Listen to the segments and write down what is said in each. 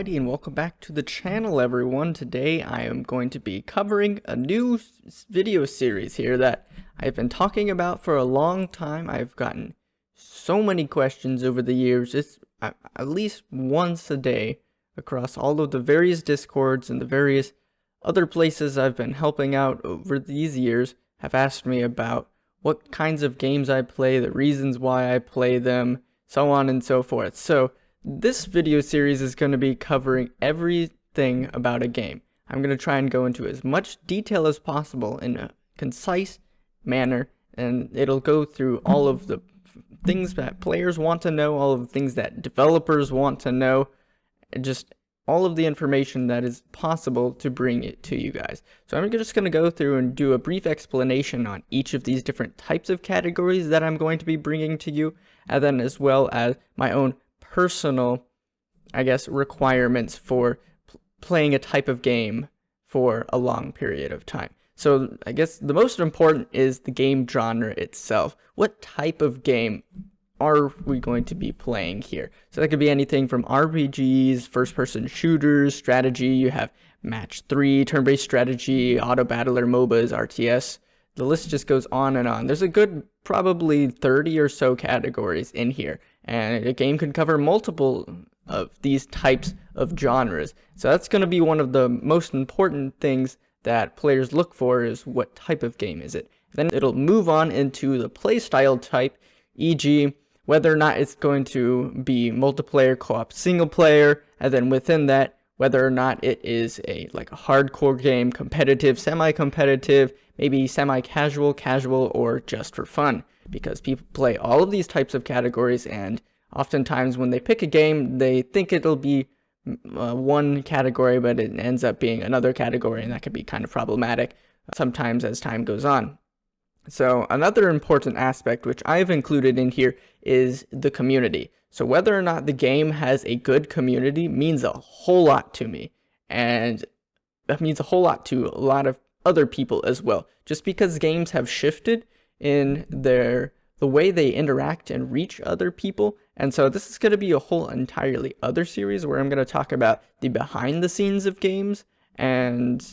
Alrighty, and welcome back to the channel, everyone. Today I am going to be covering a new video series here that I've been talking about for a long time. I've gotten so many questions over the years. It's at least once a day across all of the various discords and the various other places I've been helping out over these years have asked me about what kinds of games I play, the reasons why I play them, so on and so forth. So this video series is going to be covering everything about a game. I'm going to try and go into as much detail as possible in a concise manner, and it'll go through all of the things that players want to know, all of the things that developers want to know, and just all of the information that is possible to bring it to you guys. So I'm just going to go through and do a brief explanation on each of these different types of categories that I'm going to be bringing to you, and then as well as my own personal, requirements for playing a type of game for a long period of time. So I guess the most important is the game genre itself. What type of game are we going to be playing here? So that could be anything from RPGs, first-person shooters, strategy. You have match 3, turn-based strategy, auto battler, MOBAs, RTS. The list just goes on and on. There's a good probably 30 or so categories in here, and a game can cover multiple of these types of genres. So that's going to be one of the most important things that players look for, is what type of game is it. Then it'll move on into the playstyle type, e.g. whether or not it's going to be multiplayer, co-op, single player, and then within that, whether or not it is a hardcore game, competitive, semi-competitive, maybe semi-casual, casual, or just for fun. Because people play all of these types of categories, and oftentimes when they pick a game, they think it'll be one category, but it ends up being another category, and that could be kind of problematic sometimes as time goes on. So another important aspect which I've included in here is the community. So whether or not the game has a good community means a whole lot to me, and that means a whole lot to a lot of other people as well. Just because games have shifted in the way they interact and reach other people, and so this is going to be a whole entirely other series where I'm going to talk about the behind the scenes of games. And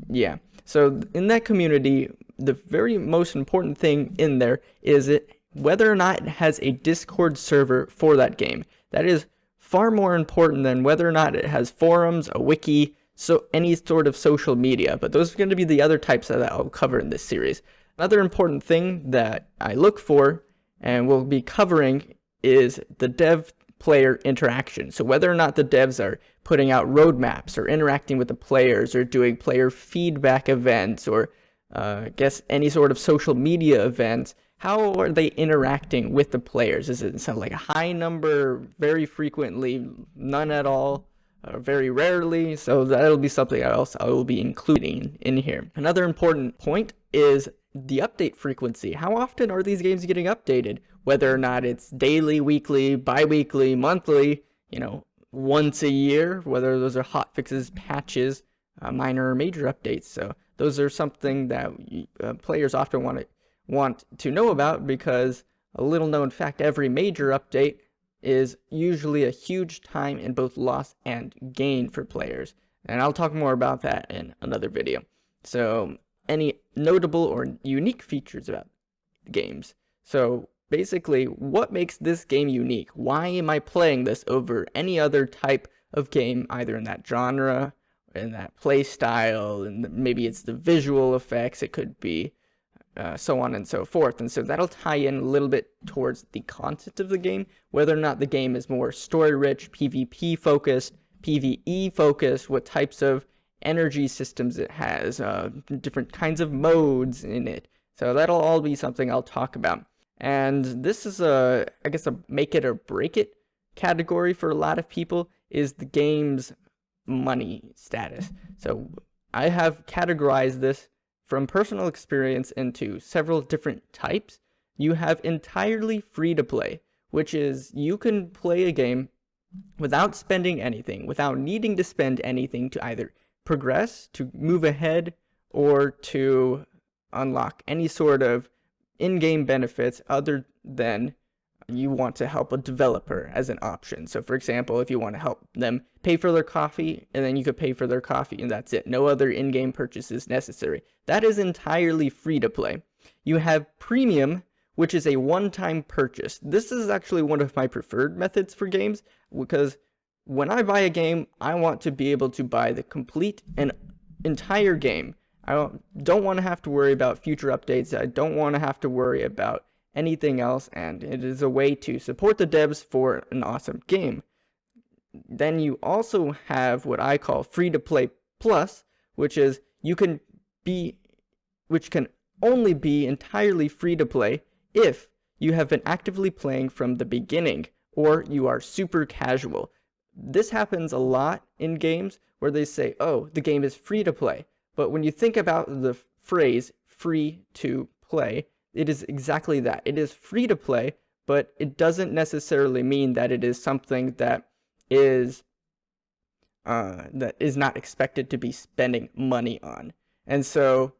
yeah, so in that community, the very most important thing in there is whether or not it has a Discord server for that game. That is far more important than whether or not it has forums, a wiki, so any sort of social media. But those are going to be the other types that I'll cover in this series. Another important thing that I look for and we'll be covering is the dev-player interaction. So whether or not the devs are putting out roadmaps or interacting with the players or doing player feedback events or any sort of social media events. How are they interacting with the players? Is it a high number, very frequently, none at all, very rarely? So that'll be something else I will be including in here. Another important point is the update frequency. How often are these games getting updated? Whether or not it's daily, weekly, bi-weekly, monthly, once a year, whether those are hot fixes, patches, minor or major updates. So those are something that players often want to know about, because a little known fact, every major update is usually a huge time in both loss and gain for players. And I'll talk more about that in another video. So any notable or unique features about games. So basically, what makes this game unique? Why am I playing this over any other type of game, either in that genre, in that play style, and maybe it's the visual effects, it could be so on and so forth. And so that'll tie in a little bit towards the content of the game, whether or not the game is more story-rich, PvP focused, PvE focused, what types of energy systems it has, different kinds of modes in it. So that'll all be something I'll talk about. And this is a make it or break it category for a lot of people, is the game's money status. So I have categorized this from personal experience into several different types. You have entirely free to play, which is you can play a game without spending anything, without needing to spend anything to either progress, to move ahead, or to unlock any sort of in-game benefits other than you want to help a developer as an option. So for example, if you want to help them pay for their coffee, and then you could pay for their coffee and that's it. No other in-game purchases necessary. That is entirely free to play. You have premium, which is a one-time purchase. This is actually one of my preferred methods for games, because when I buy a game, I want to be able to buy the complete and entire game. I don't want to have to worry about future updates. I don't want to have to worry about anything else, and it is a way to support the devs for an awesome game. Then you also have what I call free-to-play plus, which can only be entirely free-to-play if you have been actively playing from the beginning, or you are super casual. This happens a lot in games where they say, oh, the game is free to play. But when you think about the phrase free to play, it is exactly that. It is free to play, but it doesn't necessarily mean that it is something that is not expected to be spending money on. And so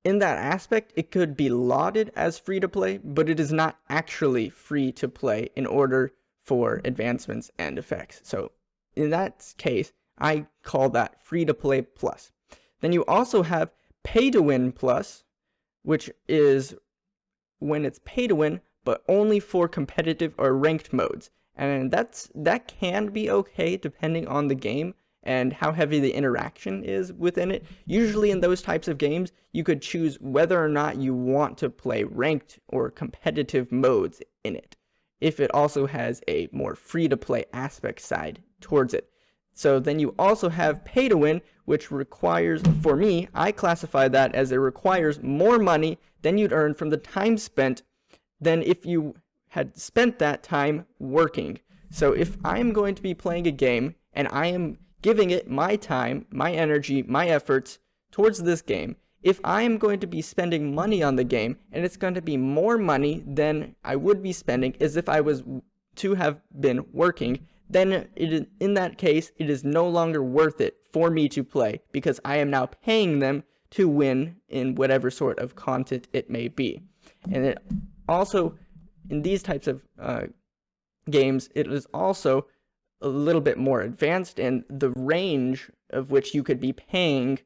in that aspect, it could be lauded as free to play, but it is not actually free to play in order for advancements and effects. So in that case, I call that free to play plus. Then you also have pay to win plus, which is when it's pay to win, but only for competitive or ranked modes. And that can be okay depending on the game and how heavy the interaction is within it. Usually in those types of games, you could choose whether or not you want to play ranked or competitive modes in it, if it also has a more free-to-play aspect side towards it. So then you also have pay to win, which requires, for me, I classify that as it requires more money than you'd earn from the time spent than if you had spent that time working. So if I'm going to be playing a game and I am giving it my time, my energy, my efforts towards this game, if I am going to be spending money on the game and it's going to be more money than I would be spending as if I was to have been working, then in that case, it is no longer worth it for me to play, because I am now paying them to win in whatever sort of content it may be. And it also, in these types of games, it is also a little bit more advanced, and the range of which you could be paying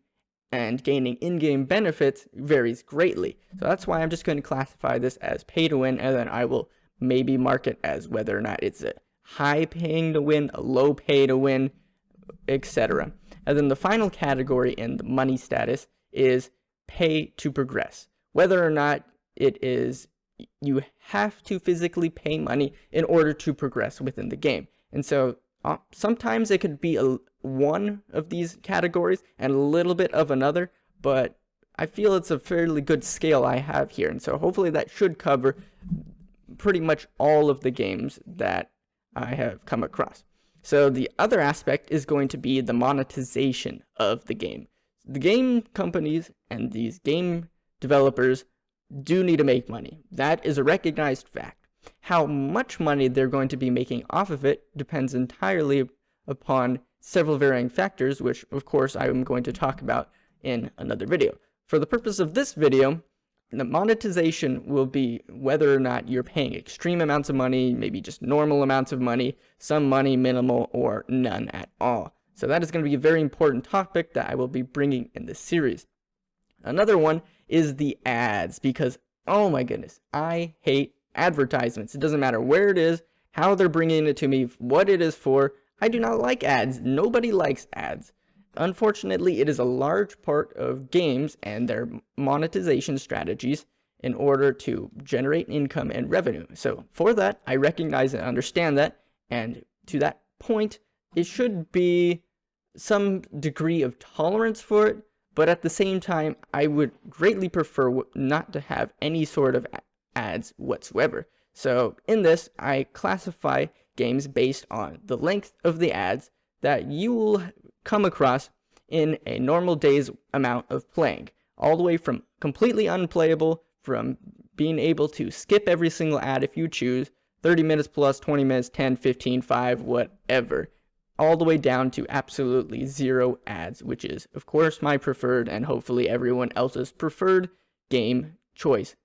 and gaining in-game benefits varies greatly. So that's why I'm just going to classify this as pay to win, and then I will maybe mark it as whether or not it's a high paying to win, a low pay to win, etc. And then the final category in the money status is pay to progress. Whether or not it is you have to physically pay money in order to progress within the game. And so sometimes it could be one of these categories and a little bit of another, but I feel it's a fairly good scale I have here. And so hopefully that should cover pretty much all of the games that I have come across. So the other aspect is going to be the monetization of the game. The game companies and these game developers do need to make money. That is a recognized fact. How much money they're going to be making off of it depends entirely upon several varying factors, which of course I am going to talk about in another video. For the purpose of this video, the monetization will be whether or not you're paying extreme amounts of money, maybe just normal amounts of money, some money, minimal, or none at all. So that is going to be a very important topic that I will be bringing in this series. Another one is the ads, because oh my goodness, I hate advertisements. It doesn't matter where it is, how they're bringing it to me, what it is for. I do not like ads. Nobody likes ads. Unfortunately, it is a large part of games and their monetization strategies in order to generate income and revenue. So for that, I recognize and understand that, and to that point, it should be some degree of tolerance for it, but at the same time, I would greatly prefer not to have any sort of ads whatsoever. So in this, I classify games based on the length of the ads that you will come across in a normal day's amount of playing, all the way from completely unplayable, from being able to skip every single ad if you choose, 30 minutes plus, 20 minutes, 10, 15, 5, whatever, all the way down to absolutely zero ads, which is, of course, my preferred and hopefully everyone else's preferred game choice.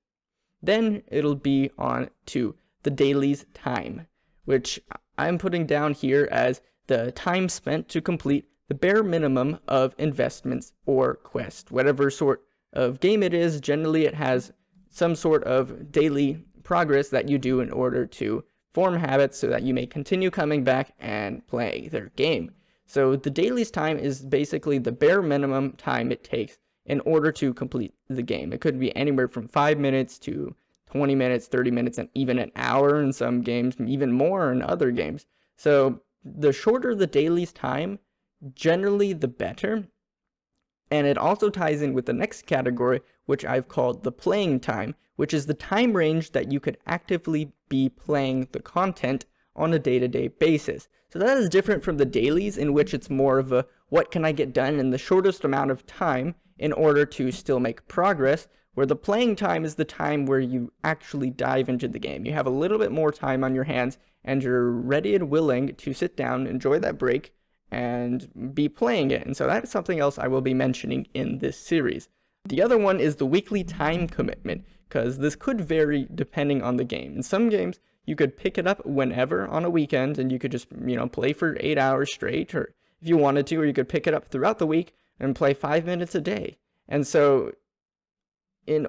Then it'll be on to the Dailies time, which I'm putting down here as the time spent to complete the bare minimum of investments or quests. Whatever sort of game it is, generally it has some sort of daily progress that you do in order to form habits so that you may continue coming back and play their game. So the Dailies time is basically the bare minimum time it takes in order to complete the game. It could be anywhere from 5 minutes to 20 minutes, 30 minutes, and even an hour in some games, even more in other games. So the shorter the Dailies time, generally the better. And it also ties in with the next category, which I've called the playing time, which is the time range that you could actively be playing the content on a day-to-day basis. So that is different from the dailies, in which it's more of a what can I get done in the shortest amount of time in order to still make progress, where the playing time is the time where you actually dive into the game. You have a little bit more time on your hands, and you're ready and willing to sit down, enjoy that break, and be playing it. And so that's something else I will be mentioning in this series. The other one is the weekly time commitment, because this could vary depending on the game. In some games, you could pick it up whenever on a weekend, and you could just, play for 8 hours straight, or if you wanted to, or you could pick it up throughout the week and play 5 minutes a day. And so in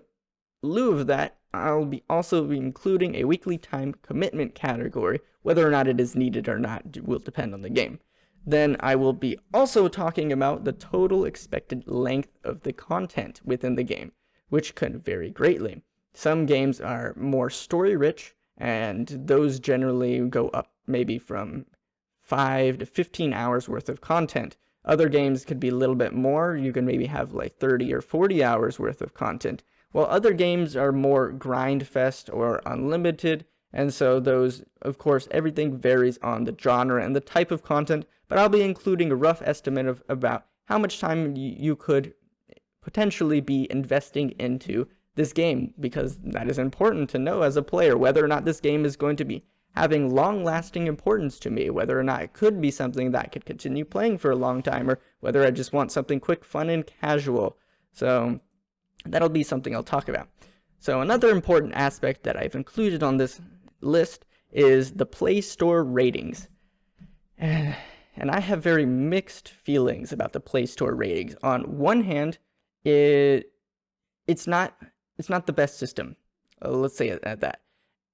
lieu of that, I'll be also including a weekly time commitment category. Whether or not it is needed or not will depend on the game. Then I will be also talking about the total expected length of the content within the game, which can vary greatly. Some games are more story-rich, and those generally go up maybe from 5 to 15 hours worth of content. Other games could be a little bit more. You can maybe have like 30 or 40 hours worth of content, while other games are more grind fest or unlimited. And so those, of course, everything varies on the genre and the type of content, but I'll be including a rough estimate of about how much time you could potentially be investing into this game, because that is important to know as a player, whether or not this game is going to be having long-lasting importance to me, whether or not it could be something that I could continue playing for a long time, or whether I just want something quick, fun, and casual. So that'll be something I'll talk about. So another important aspect that I've included on this list is the Play Store ratings. And I have very mixed feelings about the Play Store ratings. On one hand, it's not the best system. Let's say it at that.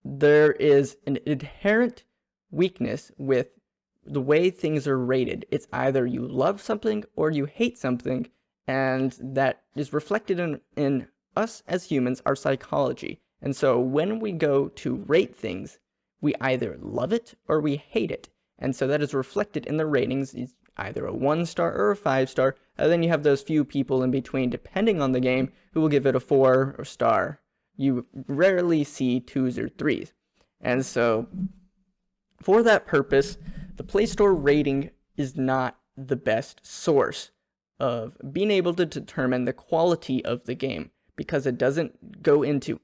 There is an inherent weakness with the way things are rated. It's either you love something or you hate something, and that is reflected in us as humans, our psychology. And so when we go to rate things, we either love it or we hate it. And so that is reflected in the ratings. It's either a 1-star or a 5-star. And then you have those few people in between, depending on the game, who will give it a 4-star. You rarely see 2s or 3s. And so for that purpose, the Play Store rating is not the best source of being able to determine the quality of the game, because it doesn't go into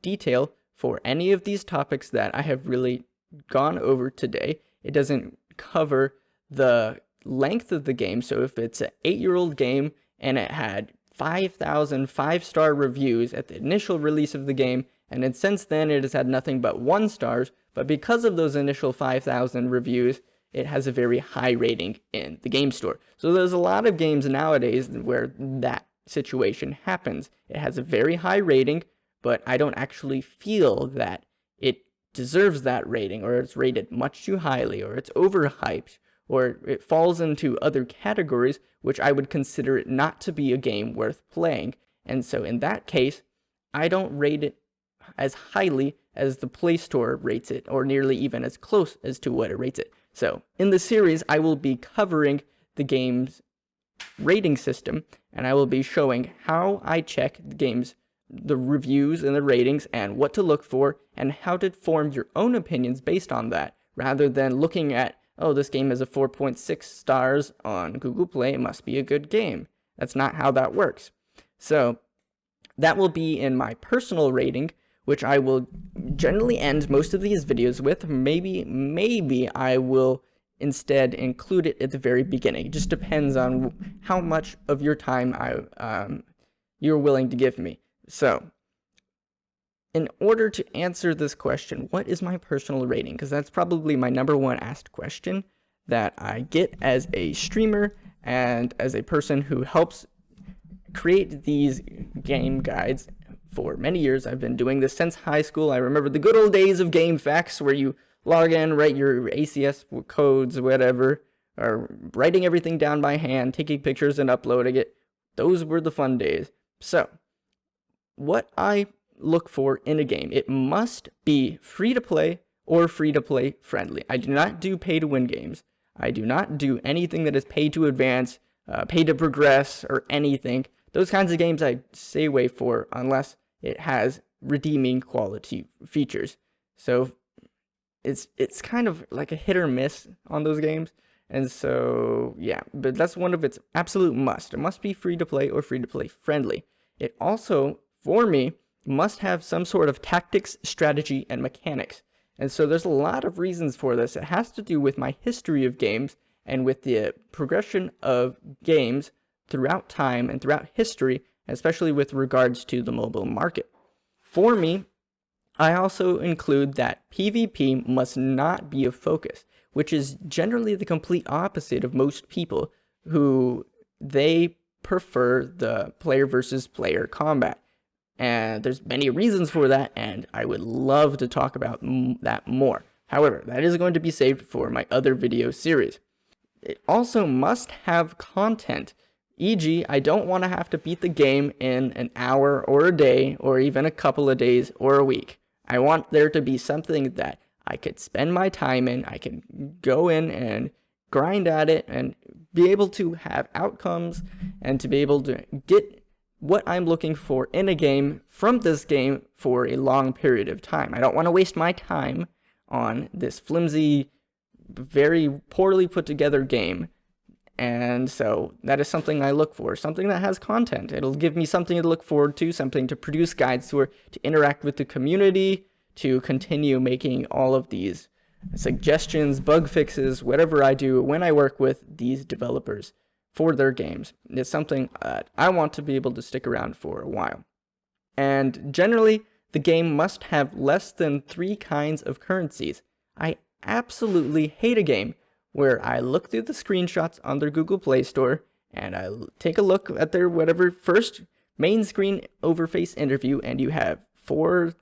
detail for any of these topics that I have really gone over today. It doesn't cover the length of the game. So if it's an 8-year-old game and it had 5,000 5-star reviews at the initial release of the game, and then since then it has had nothing but 1 stars, but because of those initial 5,000 reviews, it has a very high rating in the game store. So there's a lot of games nowadays where that situation happens. It has a very high rating, but I don't actually feel that it deserves that rating, or it's rated much too highly, or it's overhyped, or it falls into other categories which I would consider it not to be a game worth playing. And so in that case, I don't rate it as highly as the Play Store rates it, or nearly even as close as to what it rates it. So in the series, I will be covering the game's rating system, and I will be showing how I check the reviews and the ratings, and what to look for, and how to form your own opinions based on that, rather than looking at, oh, this game has a 4.6 stars on Google Play, it must be a good game. That's not how that works. So that will be in my personal rating, which I will generally end most of these videos with. Maybe I will instead include it at the very beginning. It just depends on how much of your time you're willing to give me. So in order to answer this question, what is my personal rating? Because that's probably my number one asked question that I get as a streamer and as a person who helps create these game guides for many years. I've been doing this since high school. I remember the good old days of Game Facts where you log in, write your ACS codes, whatever, or writing everything down by hand, taking pictures and uploading it. Those were the fun days. So, what I look for in a game, it must be free to play or free to play friendly. I do not do pay to win games. I do not do anything that is pay to advance, pay to progress, or anything. Those kinds of games I stay away for unless it has redeeming quality features. So it's kind of like a hit or miss on those games. And so, yeah, but that's one of its absolute must. It must be free to play or free to play friendly. It also, for me, must have some sort of tactics, strategy, and mechanics. And so there's a lot of reasons for this. It has to do with my history of games and with the progression of games throughout time and throughout history, especially with regards to the mobile market. For me, I also include that PvP must not be a focus, which is generally the complete opposite of most people who they prefer the player versus player combat. And there's many reasons for that, and I would love to talk about that more. However, that is going to be saved for my other video series. It also must have content, e.g., I don't want to have to beat the game in an hour or a day or even a couple of days or a week. I want there to be something that I could spend my time in, I can go in and grind at it and be able to have outcomes and to be able to get what I'm looking for in a game from this game for a long period of time. I don't want to waste my time on this flimsy, very poorly put together game. And so that is something I look for, something that has content. It'll give me something to look forward to, something to produce guides for, to interact with the community, to continue making all of these suggestions, bug fixes, whatever I do when I work with these developers for their games. It's something I want to be able to stick around for a while. And generally, the game must have less than 3 kinds of currencies. I absolutely hate a game where I look through the screenshots on their Google Play Store and I take a look at their whatever first main screen overface interview and you have 4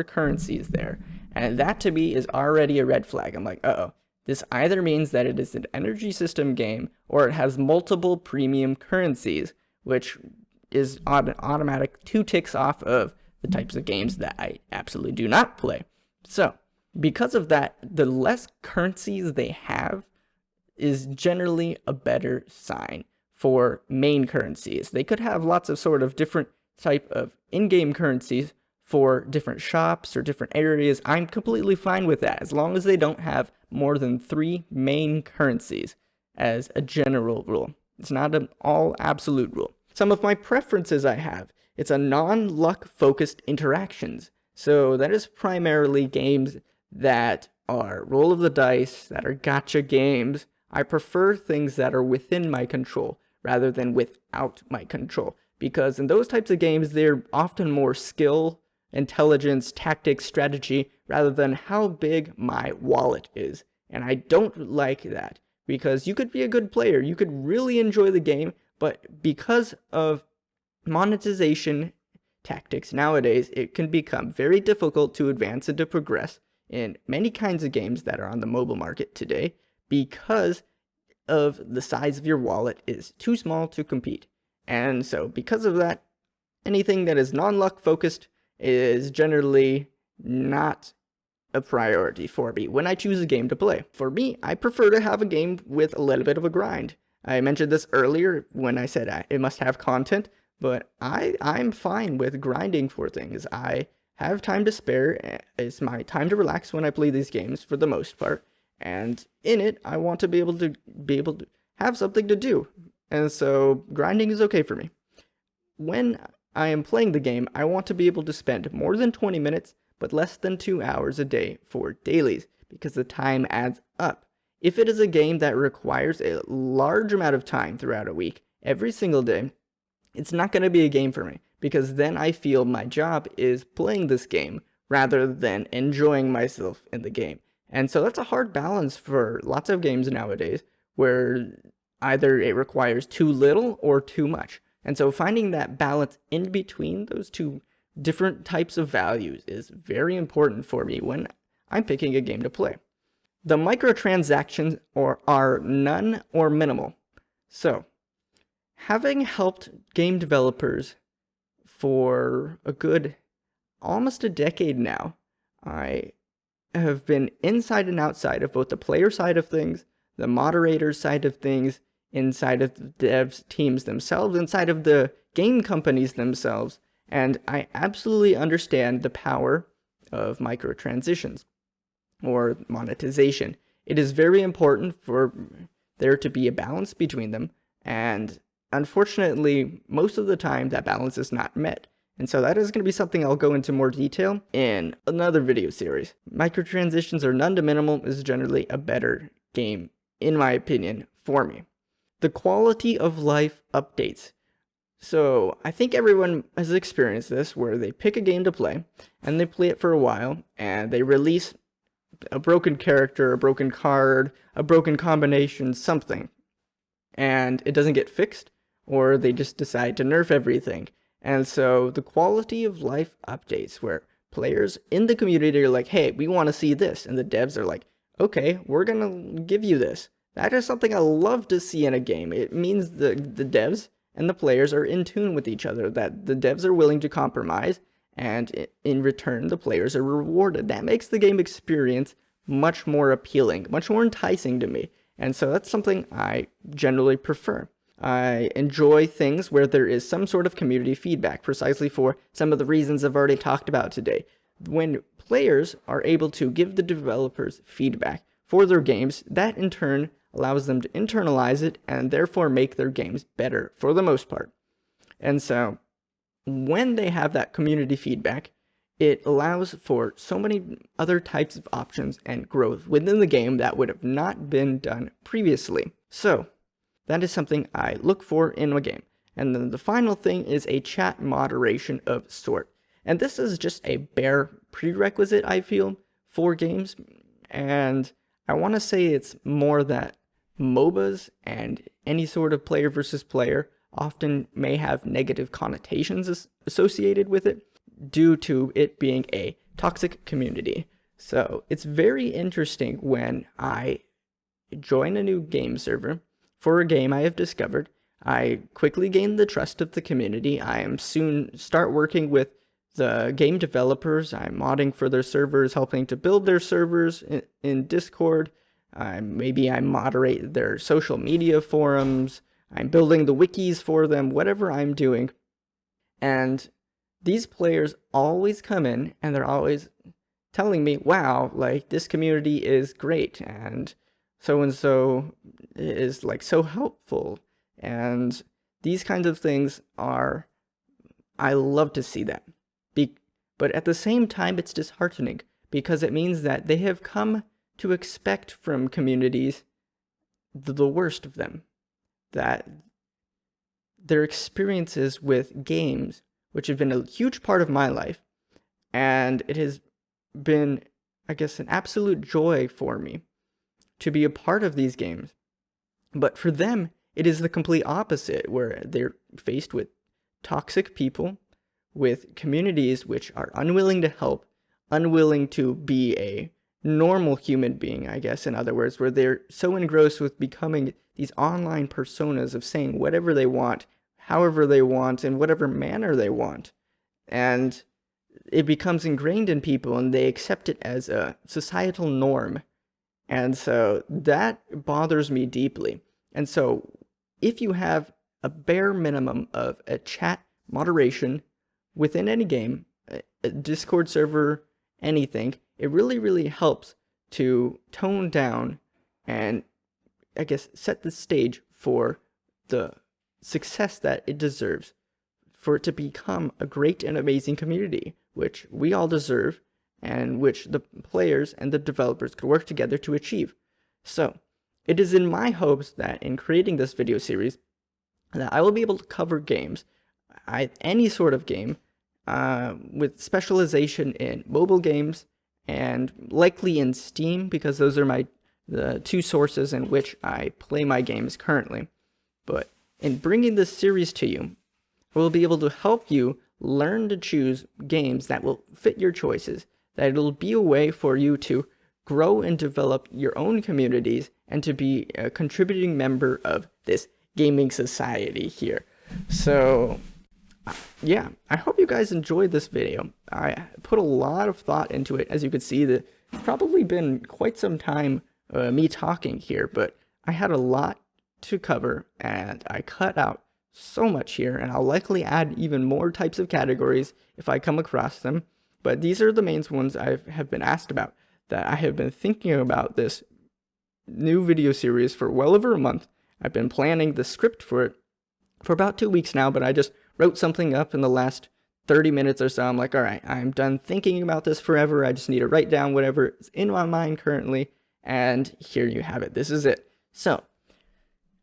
currencies there. And that to me is already a red flag. I'm like, uh-oh. This either means that it is an energy system game or it has multiple premium currencies, which is an automatic 2 ticks off of the types of games that I absolutely do not play. So, because of that, the less currencies they have is generally a better sign for main currencies. They could have lots of sort of different type of in-game currencies for different shops or different areas. I'm completely fine with that as long as they don't have more than 3 main currencies as a general rule. It's not an all absolute rule. Some of my preferences I have, it's a non-luck focused interactions. So that is primarily games that are roll of the dice, that are gacha games. I prefer things that are within my control rather than without my control, because in those types of games, they're often more skill, intelligence, tactics, strategy, rather than how big my wallet is. And I don't like that, because you could be a good player, you could really enjoy the game, but because of monetization tactics nowadays, it can become very difficult to advance and to progress in many kinds of games that are on the mobile market today, because of the size of your wallet is too small to compete. And so because of that, anything that is non-luck focused is generally not a priority for me when I choose a game to play. For me, I prefer to have a game with a little bit of a grind. I mentioned this earlier when I said it must have content, but I'm fine with grinding for things. I have time to spare. It's my time to relax when I play these games for the most part. And in it, I want to be able to have something to do. And so grinding is okay for me. When I am playing the game, I want to be able to spend more than 20 minutes, but less than 2 hours a day for dailies, because the time adds up. If it is a game that requires a large amount of time throughout a week, every single day, it's not going to be a game for me, because then I feel my job is playing this game rather than enjoying myself in the game. And so that's a hard balance for lots of games nowadays, where either it requires too little or too much. And so finding that balance in between those two different types of values is very important for me when I'm picking a game to play. The microtransactions are none or minimal. So, having helped game developers for a good almost a decade now, I have been inside and outside of both the player side of things, the moderator side of things, inside of the devs teams themselves, inside of the game companies themselves, and I absolutely understand the power of microtransitions or monetization. It is very important for there to be a balance between them, and unfortunately, most of the time that balance is not met. And so that is going to be something I'll go into more detail in another video series. Microtransitions or none to minimal is generally a better game, in my opinion, for me. The quality of life updates. So I think everyone has experienced this, where they pick a game to play, and they play it for a while, and they release a broken character, a broken card, a broken combination, something, and it doesn't get fixed, or they just decide to nerf everything. And so the quality of life updates, where players in the community are like, hey, we want to see this, and the devs are like, okay, we're gonna give you this. That is something I love to see in a game. It means the devs and the players are in tune with each other, that the devs are willing to compromise, and in return the players are rewarded. That makes the game experience much more appealing, much more enticing to me, and so that's something I generally prefer. I enjoy things where there is some sort of community feedback, precisely for some of the reasons I've already talked about today. When players are able to give the developers feedback for their games, that in turn allows them to internalize it and therefore make their games better for the most part. And so when they have that community feedback, it allows for so many other types of options and growth within the game that would have not been done previously. So that is something I look for in a game. And then the final thing is a chat moderation of sort. And this is just a bare prerequisite, I feel, for games. And I want to say it's more that MOBAs and any sort of player versus player often may have negative connotations associated with it due to it being a toxic community. So it's very interesting when I join a new game server for a game I have discovered. I quickly gain the trust of the community. I am soon start working with the game developers. I'm modding for their servers, helping to build their servers in Discord. Maybe I moderate their social media forums. I'm building the wikis for them, whatever I'm doing. And these players always come in and they're always telling me, wow, like this community is great, and so is like so helpful, and these kinds of things are, I love to see that. But at the same time, it's disheartening because it means that they have come to expect from communities the worst of them, that their experiences with games, which have been a huge part of my life, and it has been, I guess, an absolute joy for me to be a part of these games. But for them, it is the complete opposite, where they're faced with toxic people, with communities which are unwilling to help, unwilling to be a normal human being, I guess, in other words, where they're so engrossed with becoming these online personas of saying whatever they want, however they want, in whatever manner they want. And it becomes ingrained in people, and they accept it as a societal norm. And so that bothers me deeply. And so if you have a bare minimum of a chat moderation within any game, a Discord server, anything, it really, really helps to tone down and, I guess, set the stage for the success that it deserves, for it to become a great and amazing community, which we all deserve, and which the players and the developers could work together to achieve. So, it is in my hopes that in creating this video series, that I will be able to cover games any sort of game, with specialization in mobile games and likely in Steam, because those are the two sources in which I play my games currently. But in bringing this series to you, we'll be able to help you learn to choose games that will fit your choices, that it'll be a way for you to grow and develop your own communities and to be a contributing member of this gaming society here. So yeah, I hope you guys enjoyed this video. I put a lot of thought into it. As you can see, it's probably been quite some time me talking here, but I had a lot to cover and I cut out so much here, and I'll likely add even more types of categories if I come across them. But these are the main ones I have been asked about, that I have been thinking about this new video series for well over a month. I've been planning the script for it for about 2 weeks now, but I just wrote something up in the last 30 minutes or so. I'm like, all right, I'm done thinking about this forever. I just need to write down whatever is in my mind currently, and here you have it. This is it. So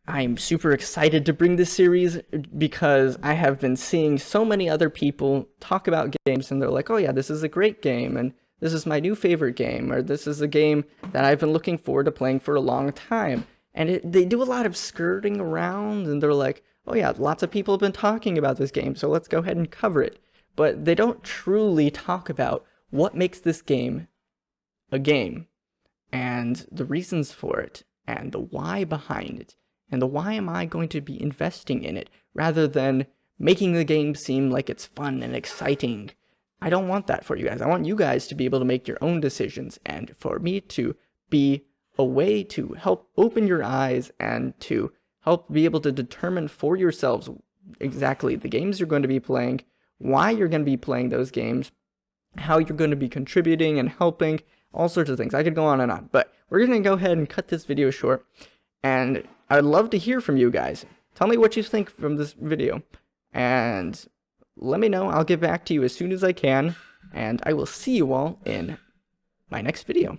I'm super excited to bring this series because I have been seeing so many other people talk about games, and they're like, oh yeah, this is a great game, and this is my new favorite game, or this is a game that I've been looking forward to playing for a long time. And they do a lot of skirting around, and they're like, oh yeah, lots of people have been talking about this game, so let's go ahead and cover it. But they don't truly talk about what makes this game a game, and the reasons for it, and the why behind it, and the why am I going to be investing in it, rather than making the game seem like it's fun and exciting. I don't want that for you guys. I want you guys to be able to make your own decisions, and for me to be a way to help open your eyes and to help be able to determine for yourselves exactly the games you're going to be playing, why you're going to be playing those games, how you're going to be contributing and helping, all sorts of things. I could go on, but we're going to go ahead and cut this video short, and I'd love to hear from you guys. Tell me what you think from this video, and let me know. I'll get back to you as soon as I can, and I will see you all in my next video.